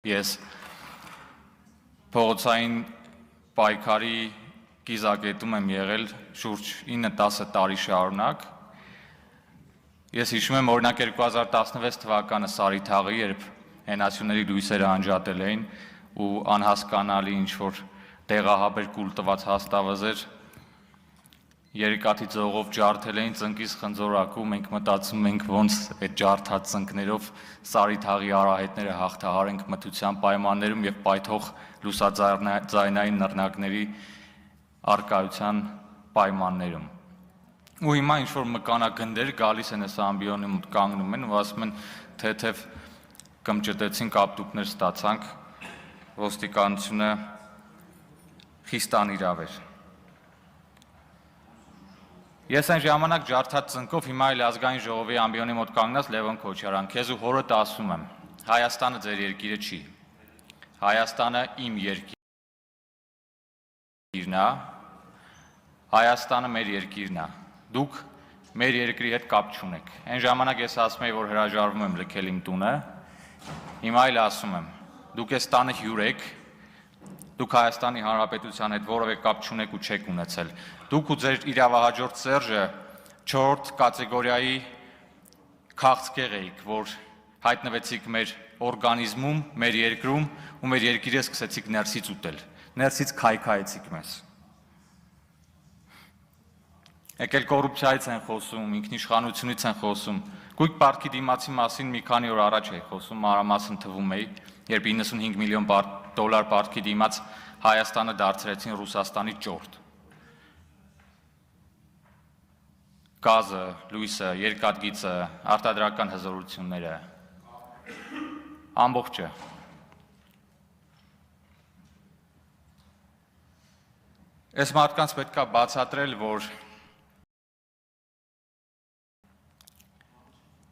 Ես փողոցային պայքարի կիզակետում եմ եղել շուրջ 9-10 տարի շարունակ։ Ես հիշում եմ օրինակ 2016 թվականը Սարի թաղը, երբ հենասյուների լույսերը անջատել էին ու անհասկանալի ինչ-որ տեղահաբեր կուլ տված հաստավազեր երիկաթի ձողով ջարդել էին ծնկից խնձորակու, մենք մտածում ենք ոնց այդ ջարդած ծնկներով Սարի թաղի արահետները հաղթահարենք մթության պայմաններում եւ պայթող լուսաձայնային նռնակների արկայության պայմաններում։ Ու հիմա ինչ-որ մկանագնդեր գալիս են այս ամբիոնի մոտ կանգնում են ու ասում են թեթև կմճտեցին կապտուկներ ստացանք, ոստիկանությունը խիստ անիրավ էր։ Ես այն ժամանակ ջարդած ծնկով հիմա էլ ազգային ժողովի ամբիոնի մոտ կանգնած Լևոն Քոչարյան, քեզ ու հորդ ասում եմ, Հայաստանը ձեր երկիրը չի, Հայաստանը իմ երկիրն է, Հայաստանը մեր երկիրն է, դուք մեր երկրի հետ կապ չունեք։ Այն ժամանակ ես ասում եի, որ հրաժարվում եմ լքել իմ տունը, հիմա էլ ասում եմ, դուք այս տանը հյուր եք, դուք Հայաստանի Հանրապետության հետ որևէ կապ չունեք ու չեք ունեցել։ Դուք ու ձեր իրավահաջորդ Սերժը 4 կատեգորիայի քաղցկեղ էիք, որ հայտնվեցիք մեր օրգանիզմում, մեր երկրում ու մեր երկիրը սկսեցիք ներսից ուտել, ներսից քայքայեցիք մեզ։ Եկել կոռուպցիայից են խոսում, ինքնիշխանությունից են խոսում։ Գույք պարտքի դիմացի մասին մի քանի օր առաջ էի խոսում, մանրամասն թվում էի, երբ 95 միլիոն դոլար պարտքի դիմաց Հայաստանը դարձրեցին Ռուսաստանի ճորտ։ Գազը, լույսը, երկաթգիծը, արտադրական հզորությունները, ամբողջը։ Այս մարդկանց պետք է բացատրել, որ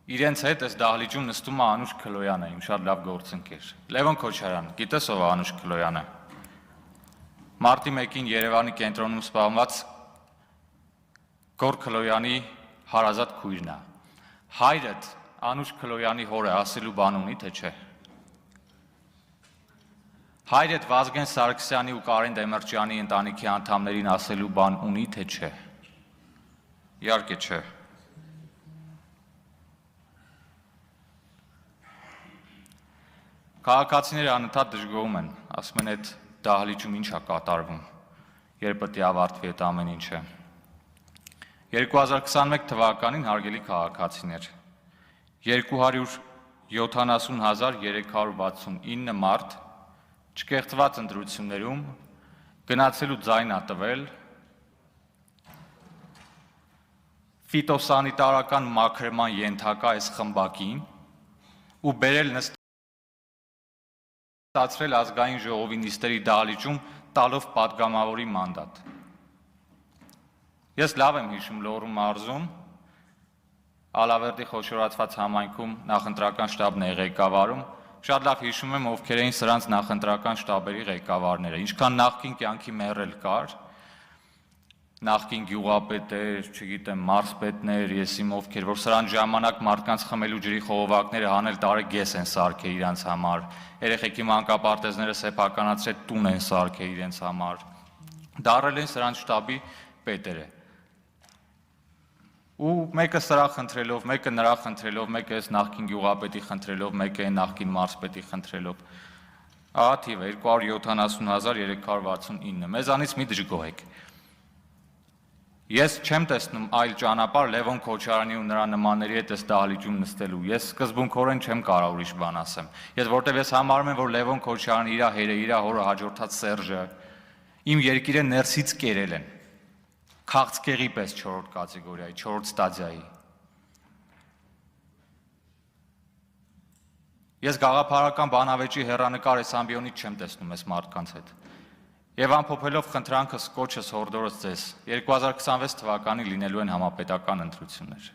իրենց հետ այս դահլիճում նստում է Անուշ Քլոյանը, իմ շատ լավ գործընկեր։ Լևոն Քոչարյան, գիտես ով է Անուշ Քլոյանը։ Մարտի 1-ին Երևանի կենտրոնում սպանված Գոր Քլոյանի հարազատ քույրն է։ Հայրդ Անուշ Քլոյանի հորը ասելու բան ունի, թե չէ։ Հայրդ Վազգեն Սարգսյանի ու Կարեն Դեմիրճյանի ընտանիքի անդամներին ասելու բան ունի, թե չէ։ Իհարկե չէ։ Քաղաքացիները անընդհատ դժգոհում են, ասում են այդ դահլիճում ինչ է կատարվում, երբ պետք է ավարտվի այդ ամեն ինչը։ 2021 թվականին հարգելի քաղաքացիներ, 270,369 մարդ չկեղծված ընտրություններում գնացել ու ձայն ա տվել ֆիտոսանիտարական մաքրման ենթակա այս խմբակին ու բերել նստացրել ազգային ժողովի նիստերի դահլիճում տալով պատգամավորի մանդատ։ Ես լավ եմ հիշում Լոռու մարզում, Ալավերդի խոշորացված համայնքում նախընտրական շտաբն է ղեկավարում, շատ լավ հիշում եմ ովքեր էին սրանց նախընտրական շտաբերի ղեկավարները, ինչքան նախկին կյանքի մեռել կար, նախկին գյուղապետեր, չգիտեմ, մարզպետներ, եսիմ ովքեր, որ սրանց ժամանակ մարդկանց խմելու ջրի խողովակները հանել տարեգես են սարքել իրանց համար, երեխեքի մանկապարտեզները սեփականացրել տուն են սարքել իրենց համար, դարել են սրանց շտաբի պետերը։ Ու մեկը սրա խնդրելով, մեկը նրա խնդրելով, մեկը այս նախկին գյուղապետի խնդրելով, մեկը այն նախկին մարզպետի խնդրելով։ Ահա թիվը 270,369, մեզանից մի դժգոհեք։ Ես չեմ տեսնում այլ ճանապարհ Լևոն Քոչարյանի ու նրա նմանների հետ այս դահլիճում նստելու։ Ես սկզբունքորեն չեմ կարող ուրիշ բան ասեմ։ Ես որտեվ ես համարում եմ, որ Լևոն Քոչարյանը իր հերը, իր հորը հաջորդած Սերժը իմ երկիրը ներսից կերել են։ Քաղցկեղի պես 4-րդ կատեգորիայի, 4-րդ ստադիայի։ Ես գաղափարական բանավեճի հեռանկար այս ամբիոնից չեմ տեսնում այս մարդկանց հետ։ Եվ ամփոփելով խնդրանքս կոչս հորդորս ձեզ, 2026 թվականին լինելու են համապետական ընտրություններ։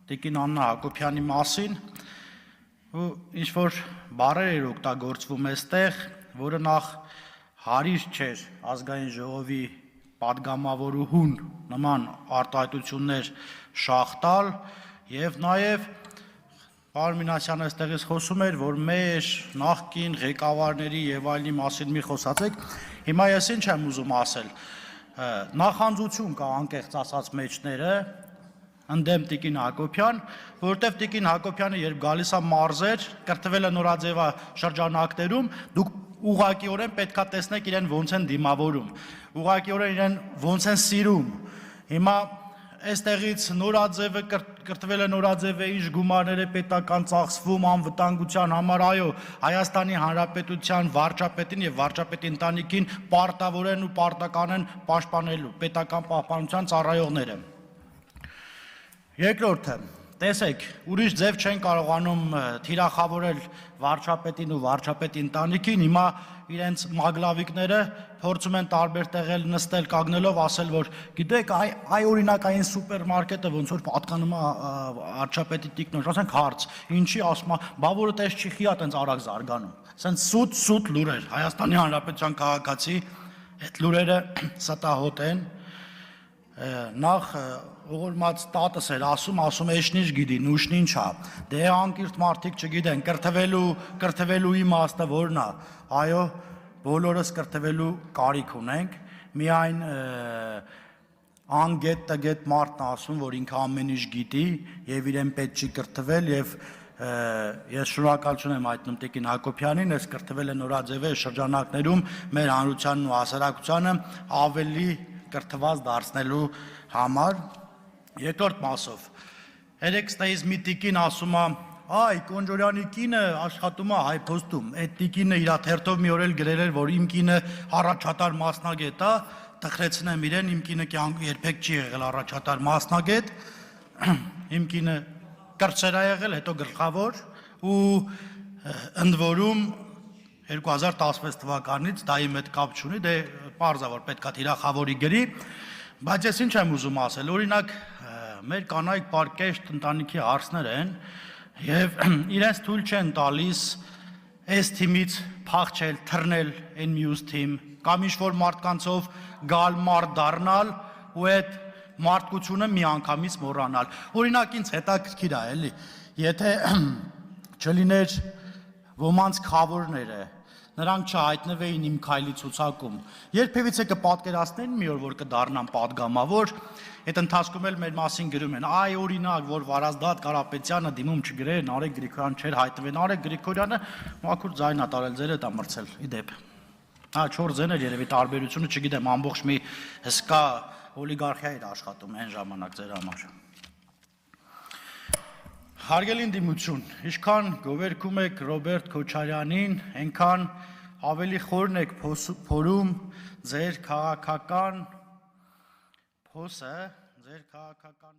Տիկին Աննա Հակոբյանի մասին ու ինչ-որ բառեր էր օգտագործվում այստեղ, որը նախ հարիր չէր ազգային ժողովի պատգամավորուհուն նման արտահայտություններ շաղ տալ եւ նաեւ Պարոն Մինասյանը այստեղից խոսում էր, որ մեր նախկին ղեկավարների եւ այլնի մասին մի խոսացեք։ Հիմա ես ինչ եմ ուզում ասել։ Նախանձություն կա անկեղծ ասած մեջները ընդդեմ Տիկին Հակոբյան, որովհետեւ Տիկին Հակոբյանը երբ գալիս է մարզեր, կրթվել է նորաձևա շրջանակներում, դուք ուղղակիորեն պետքա տեսնեք իրեն ոնց են դիմավորում, ուղղակիորեն իրեն ոնց են սիրում։ Հիմա այստեղից նորաձևը կրթվել է նորաձևը ինչ գումարներ է պետական ծախսվում անվտանգության համար, այո, Հայաստանի Հանրապետության վարչապետին եւ վարչապետի ընտանիքին պարտավորեն ու պարտական են պաշտպանելու պետական պահպանության ծառայողները։ Երկրորդը, տեսեք, ուրիշ ձև չեն կարողանում թիրախավորել վարչապետին ու վարչապետի ընտանիքին, հիմա իրենց մագլավիկները փորձում են տարբեր տեղել նստել կանգնելով ասել, որ գիտեք, այ օրինակ այն սուպերմարկետը ոնց որ պատկանում է վարչապետի տիկնոջ, ասենք հարց, ինչի ասում է, բա որը տես չի խիա տենց արագ զարգանում։ Ասենց սուտ լուրեր, Հայաստանի Հանրապետության քաղաքացի այդ լուրերը ստահոտ են։ Նախ ողորմած տատս էր ասում էշնիչ գիտի, նուշնին չա, դե անկիրթ մարդիկ չգիտեն, կրթվելու իմաստը որն է, այո, բոլորս կրթվելու կարիք ունենք, միայն անգետ տգետ մարդն ասում, որ ինքը ամեն ինչ գիտի և իրեն պետք չի կրթվել և ես շնորհակալություն եմ հայտնում Տիկին Հակոբյանին, ես կրթվել է նորաձևե շրջանակներում մեր հանրությանն ու հասարակությանը ավելի կրթված դարձնելու համար։ Երկրորդ մասով, երեք ստեից մի տիկին ասում է, այ Կոնջորյանի կինը աշխատում է Հայփոստում, այդ տիկինը իր թերթով մի օր էլ գրել էր, որ իմ կինը առաջատար մասնագետ է, տխրեցնեմ իրեն, իմ կինը երբեք չի եղել առաջատար մասնագետ, իմ կինը կրտսեր է եղել, հետո գլխավոր ու ընդ որում 2016 թվականից դա իմ հետ կապ չունի, դե պարզ է, որ պետք է թիրախավորի գրի, բայց ես ինչ եմ ուզում ասել, օրինակ մեր կանայք պարկեշտ ընտանիքի հարցներ են և իրենց թույլ չեն տալիս այս թիմից փախչել, թռնել այն մյուս թիմ, կամ ինչ-որ մարդկանցով գալ մարդ դառնալ ու այդ մարդկությունը մի անգամից մոռանալ։ Օրինակ ինձ հետաքրքիր է, էլի, եթե չլիներ ոմանց քավորները, նրանք չհայտնվեին իմ քայլի ցուցակում, երբևիցե կպատկերացնեին մի օր, որ կդառնան պատգամավոր, այդ ընթացքում էլ մեր մասին գրում են, այ օրինակ, որ Վարազդատ Կարապետյանը դիմում չգրեր, Նարեկ Գրիգորյան չէր հայտնվեն, Նարեկ Գրիգորյանը մաքուր ձայն է տարել, ձեր հետ է մրցել, ի դեպ։ 4 ձեն էր երևի տարբերությունը, չգիտեմ, ամբողջ մի հսկա օլիգարխիա էր աշխատում այն ժամանակ ձեր համար։ Հարգելի ընդդիմություն, ինչքան գովերգում եք Ռոբերտ Քոչարյանին, այնքան ավելի խորն եք փորում ձեր քաղաքական փոսը, ձեր քաղաքական